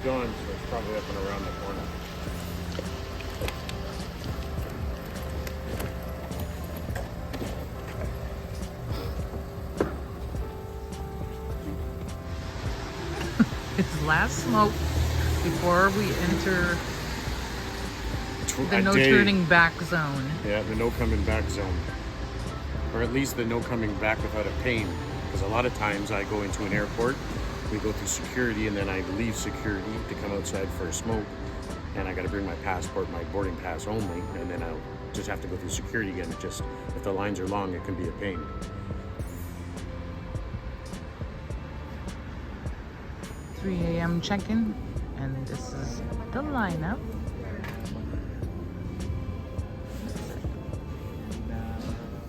gone, so it's probably up and around the corner. It's last smoke before we enter the no turning back zone. Yeah, the no coming back zone. Or at least the no coming back without a pain. Because a lot of times I go into an airport, we go through security, and then I leave security to come outside for a smoke. And I got to bring my passport, my boarding pass only, and then I'll just have to go through security again. It just, if the lines are long, it can be a pain. 3 a.m. check-in, and this is the lineup.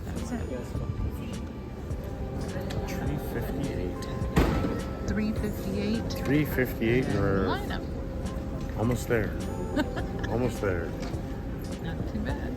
That's it. 358. 358. We're Lineup. almost there. Almost there. Not too bad.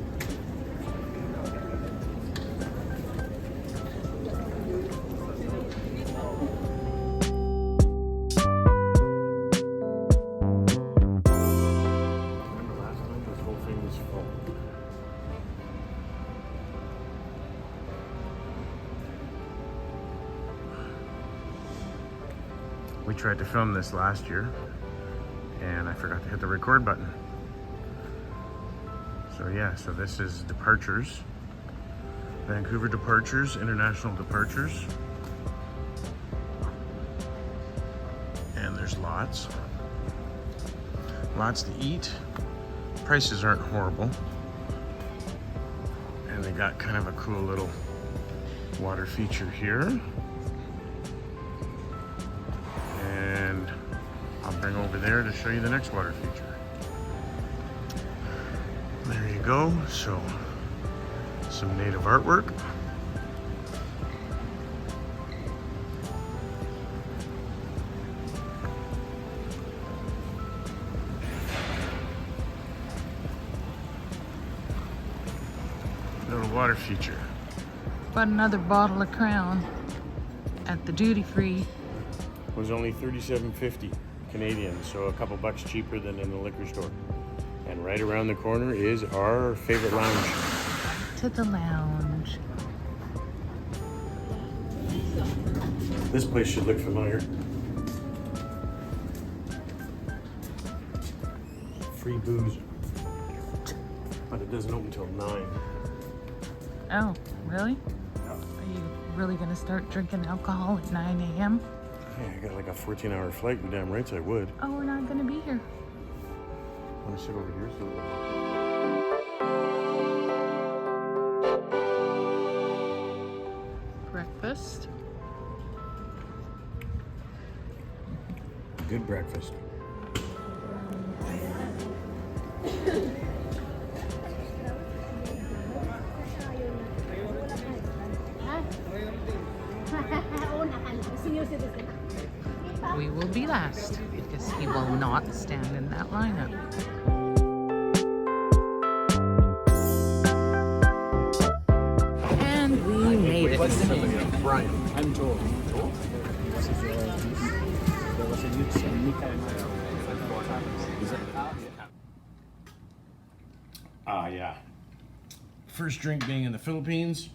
We tried to film this last year and I forgot to hit the record button. So yeah, so this is departures. Vancouver departures, international departures. And there's lots to eat. Prices aren't horrible. And they got kind of a cool little water feature here. And I'll bring over there to show you the next water feature. There you go. So, some native artwork. Little water feature. Bought another bottle of Crown at the duty free. Was only $37.50 Canadian, so a couple bucks cheaper than in the liquor store. And right around the corner is our favorite lounge. To the lounge. This place should look familiar. Free booze. But it doesn't open until 9. Oh, really? Yeah. Are you really gonna start drinking alcohol at 9 a.m.? Yeah, I got like a 14-hour flight. You're damn right I would. Oh, we're not gonna be here. Want to sit over here so Breakfast. good breakfast. We will be last because he will not stand in that lineup. And we made it. Brian. I'm Joel. This is there was a youth and Mika and is it? Yeah. First drink being in the Philippines.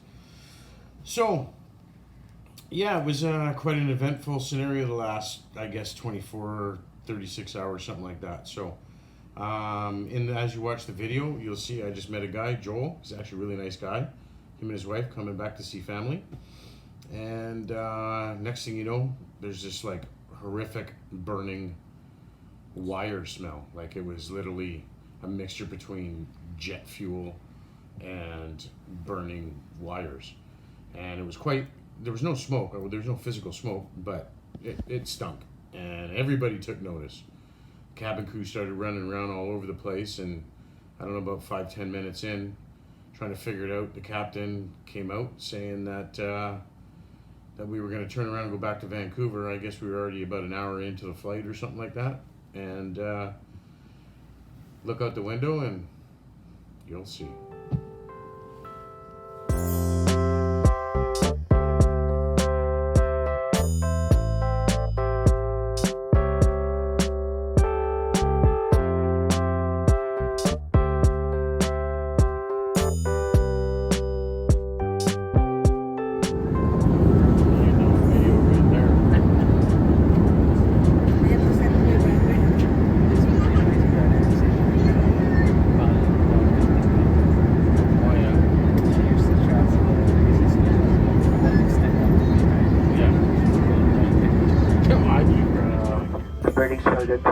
So, yeah, it was quite an eventful scenario the last, I guess, 24, 36 hours, something like that. So, as you watch the video, you'll see I just met a guy, Joel. He's actually a really nice guy. Him and his wife coming back to see family. And next thing you know, there's this like horrific burning wire smell. Like it was literally a mixture between jet fuel and burning wires. And it was quite, there was no smoke, there was no physical smoke, but it stunk. And everybody took notice. Cabin crew started running around all over the place, and I don't know, about 5-10 minutes in, trying to figure it out, the captain came out saying that that we were going to turn around and go back to Vancouver. I guess we were already about an hour into the flight or something like that. And look out the window and you'll see.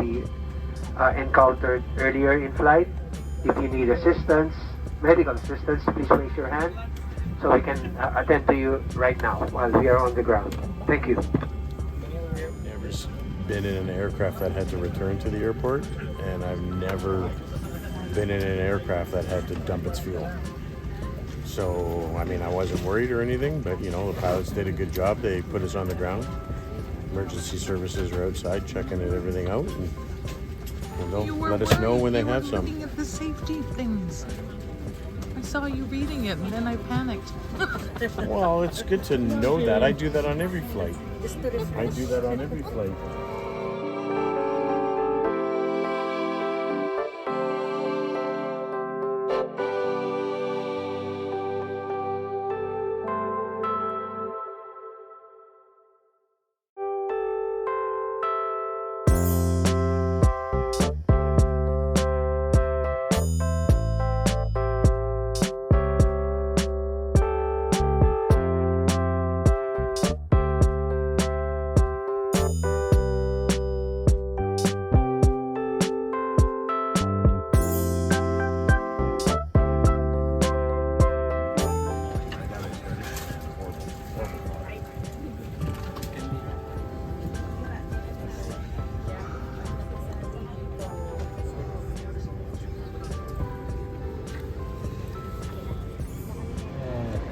we encountered earlier in flight. If you need assistance, medical assistance, please raise your hand so we can attend to you right now while we are on the ground. Thank you. Never been in an aircraft that had to return to the airport, and I've never been in an aircraft that had to dump its fuel. So, I mean, I wasn't worried or anything, but you know, the pilots did a good job. They put us on the ground. Emergency services are outside checking everything out, and they'll let us know when they have some. Looking at the safety things. I saw you reading it and then I panicked. Well, it's good to know that. I do that on every flight. I do that on every flight.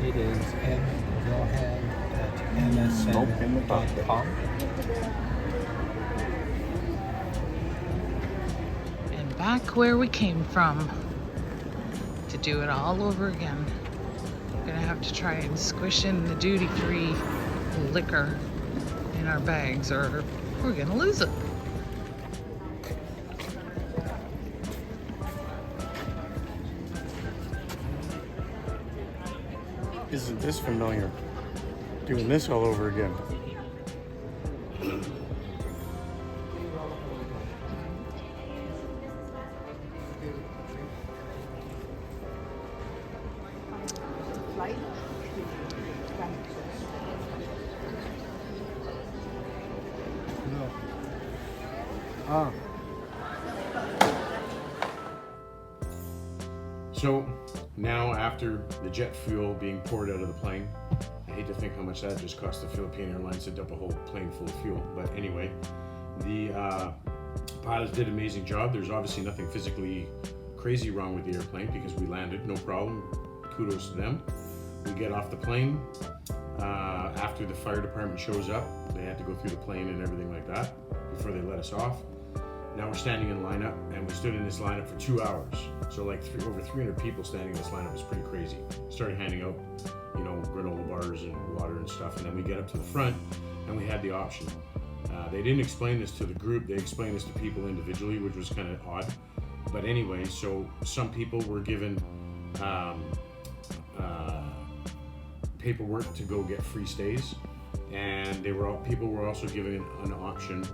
It is mjohan@msn.com. And back where we came from to do it all over again. We're gonna have to try and squish in the duty-free liquor in our bags or we're gonna lose it. Isn't this familiar? Doing this all over again. So now, after the jet fuel being poured out of the plane, I hate to think how much that just cost the Philippine Airlines to dump a whole plane full of fuel. But anyway, the pilots did an amazing job. There's obviously nothing physically crazy wrong with the airplane because we landed, no problem. Kudos to them. We get off the plane. After the fire department shows up, they had to go through the plane and everything like that before they let us off. Now we're standing in lineup, and we stood in this lineup for 2 hours. So like over 300 people standing in this lineup is pretty crazy. Started handing out, you know, granola bars and water and stuff, and then we get up to the front, and we had the option. They didn't explain this to the group. They explained this to people individually, which was kind of odd. But anyway, so some people were given paperwork to go get free stays, and people were also given an option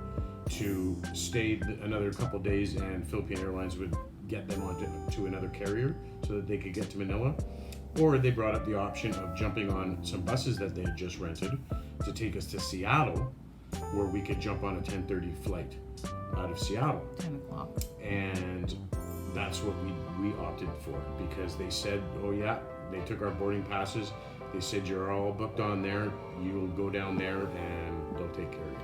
to stay another couple days, and Philippine Airlines would get them onto another carrier so that they could get to Manila. Or they brought up the option of jumping on some buses that they had just rented to take us to Seattle, where we could jump on a 10:30 flight out of Seattle. 10 o'clock. And that's what we opted for, because they said, oh yeah, they took our boarding passes. They said, you're all booked on there. You'll go down there and they'll take care of you.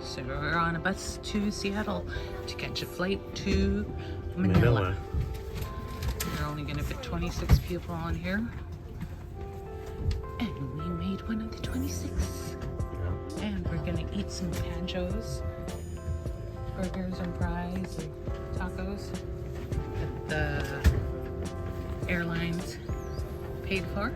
So we're on a bus to Seattle to catch a flight to Manila. We're only going to fit 26 people on here. And we made one of the 26. Yeah. And we're going to eat some panchos, burgers and fries and tacos that the airlines paid for.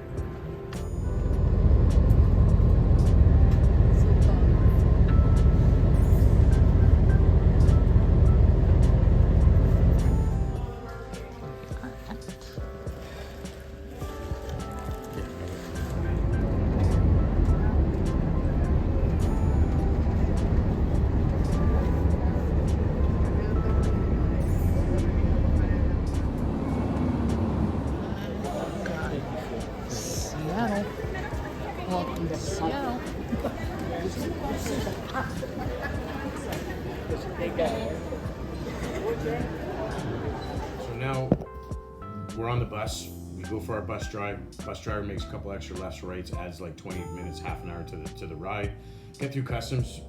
So now we're on the bus. We go for our bus drive. Bus driver makes a couple extra lefts, rights, adds like 20 minutes, half an hour to the ride. Get through customs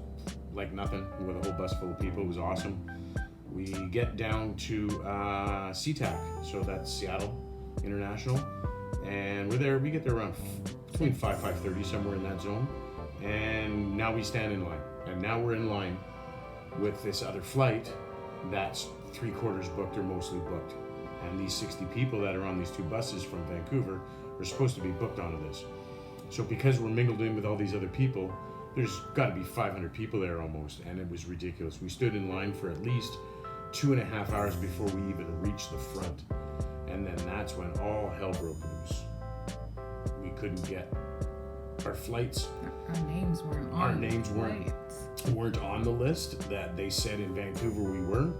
like nothing with a whole bus full of people. It was awesome. We get down to SeaTac, so that's Seattle International, and we're there. We get there around between 5:30, somewhere in that zone. And now we stand in line, and now we're in line with this other flight that's 3/4 booked or mostly booked. And these 60 people that are on these two buses from Vancouver are supposed to be booked onto this. So because we're mingled in with all these other people, there's got to be 500 people there almost, and it was ridiculous. We stood in line for at least 2.5 hours before we even reached the front, and then that's when all hell broke loose. We couldn't get our flights. Our names weren't on. Our names weren't on the list that they said in Vancouver we were,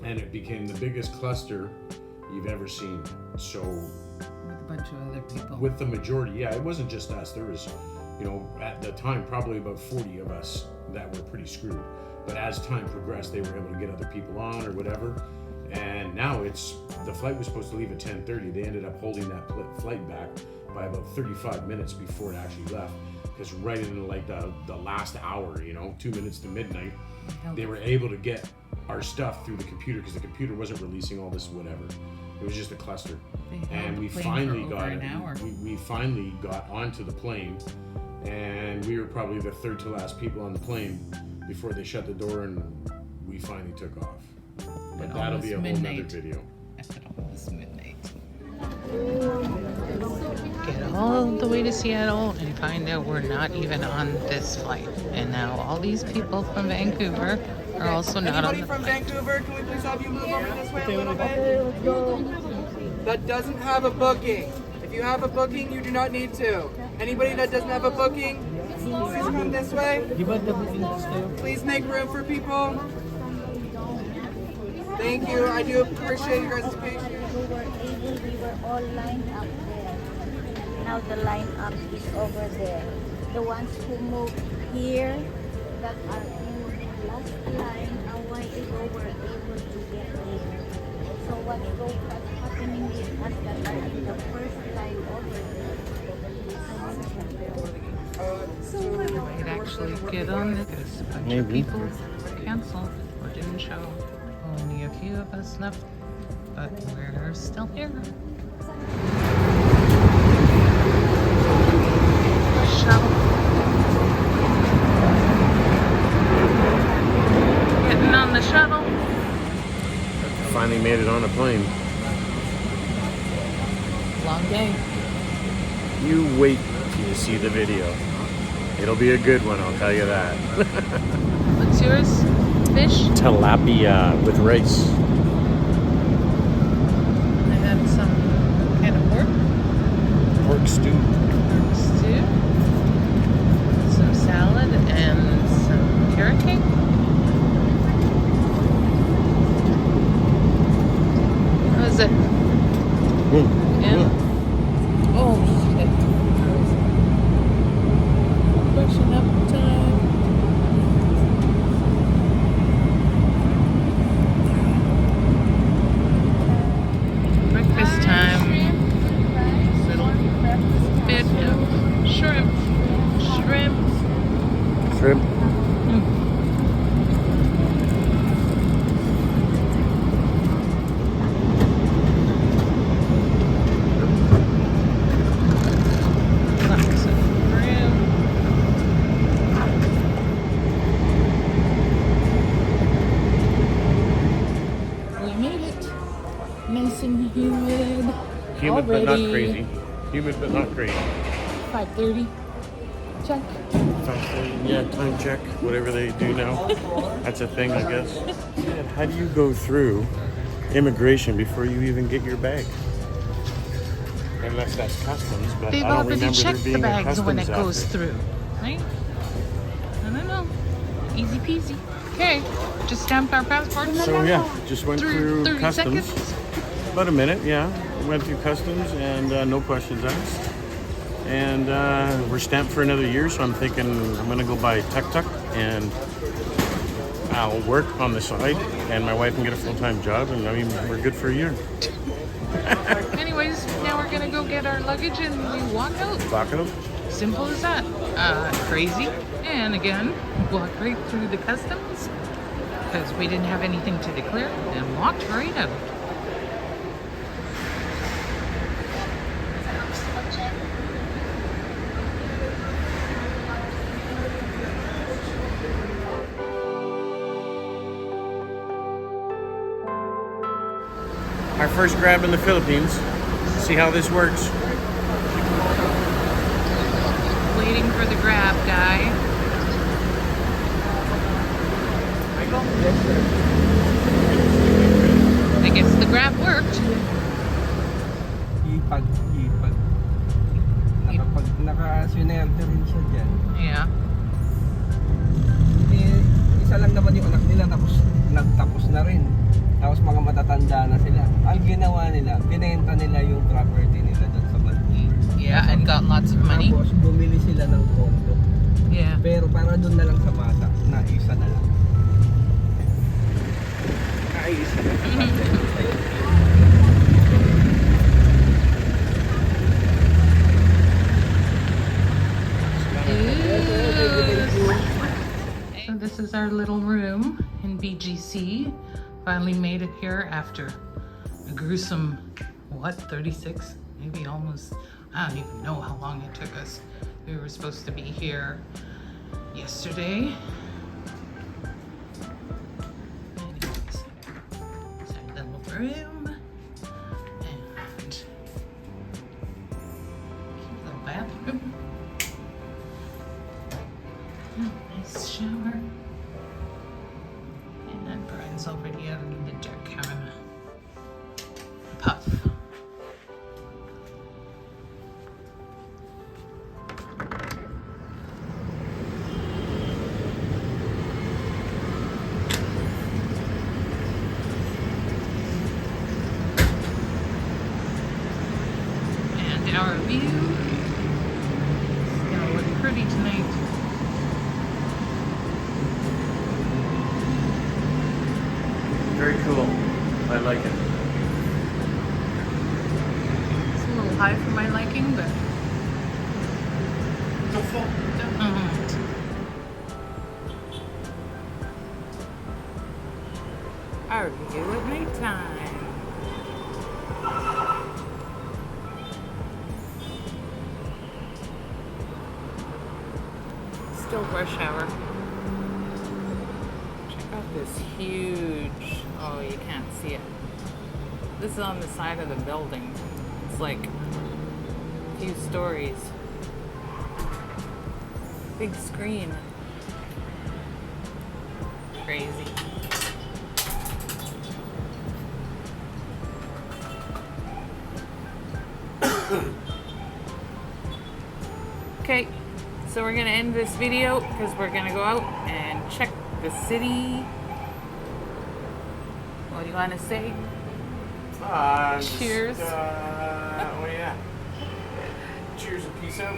and it became the biggest cluster you've ever seen. So With a bunch of other people. with the majority, yeah, it wasn't just us. There was, at the time, probably about 40 of us that were pretty screwed. But as time progressed, they were able to get other people on or whatever. And now the flight was supposed to leave at 10:30. They ended up holding that flight back by about 35 minutes before it actually left. Because right in like the last hour, 2 minutes to midnight, they were able to get our stuff through the computer because the computer wasn't releasing all this whatever. It was just a cluster. And we finally got it. We finally got onto the plane, and we were probably the third to last people on the plane before they shut the door, and we finally took off. But that'll be a whole nother video. At almost midnight. Get all the way to Seattle and find out we're not even on this flight. And now all these people from Vancouver are also not on the from flight. Vancouver, can we please have you move over this way a little bit? That doesn't have a booking. If you have a booking, you do not need to. Anybody that doesn't have a booking, please come this way. Please make room for people. Thank you. I do appreciate your guys' patience. We were all lined up there. Now the line up is over there. The ones who moved here that are in the last line, a while ago were able to get in. So what's happening is us that are in the first line over there. We might actually get on this. A bunch of people canceled or didn't show. Only a few of us left, but we're still here. Shuttle. Getting on the shuttle. Finally made it on a plane. Long day. You wait till you see the video. It'll be a good one, I'll tell you that. What's yours? Fish? Tilapia with rice. I had some kind of pork Stew. stew, some salad, and some carrot cake. How is it? Yeah. Oh shit. Brushing up time. Breakfast time. Little bit of shrimp. Shrimp. Lots of shrimp. We made it. Nice and humid. Humid but not Already. crazy. Humid but not crazy. 5:30. Check. Yeah, time check, whatever they do now. That's a thing, I guess. How do you go through immigration before you even get your bag? Unless that's customs, but They've I don't already remember there checked the being a bags when it customs goes after. through, right? I don't know. Easy peasy. Okay, just stamped our passports. So yeah, just went through 30 customs. seconds. About a minute, yeah. Went through customs and no questions asked. And we're stamped for another year, so I'm thinking I'm gonna go buy tuk-tuk and I'll work on the side, and my wife can get a full-time job, and I mean, we're good for a year. Anyways, now we're gonna go get our luggage and we walk out. Lock it up. Simple as that. Crazy. And again, walk right through the customs because we didn't have anything to declare and walked right out. Our first grab in the Philippines. See how this works. Waiting for the grab guy. I guess the grab worked. Naka-synerter rin siya dyan. Yeah. Isa lang naman yung anak nila tapos nagtapos na rin. Tapos mga matatanda na sila. Ang ginawa nila, binenta nila yung property nila doon sa Vancouver. Yeah, and got lots of money. Tapos bumili sila ng condo. Yeah. Pero para doon na lang sa bata, na isa na lang. Isa na lang. So this is our little room in BGC. Finally made it here after a gruesome, 36? Maybe almost, I don't even know how long it took us. We were supposed to be here yesterday. Anyways, it's our little room. And cute little bathroom. Nice shower. And then Brian's already out in the dark having a puff. And our view is gonna look pretty tonight. Very cool. I like it. It's a little high for my liking, but our view at nighttime. Still rush hour. Check out this huge, oh, you can't see it. This is on the side of the building. It's like a few stories. Big screen. Crazy. Okay, so we're gonna end this video because we're gonna go out and check the city. What do you want to say? Cheers. Oh yeah. Cheers and peace out.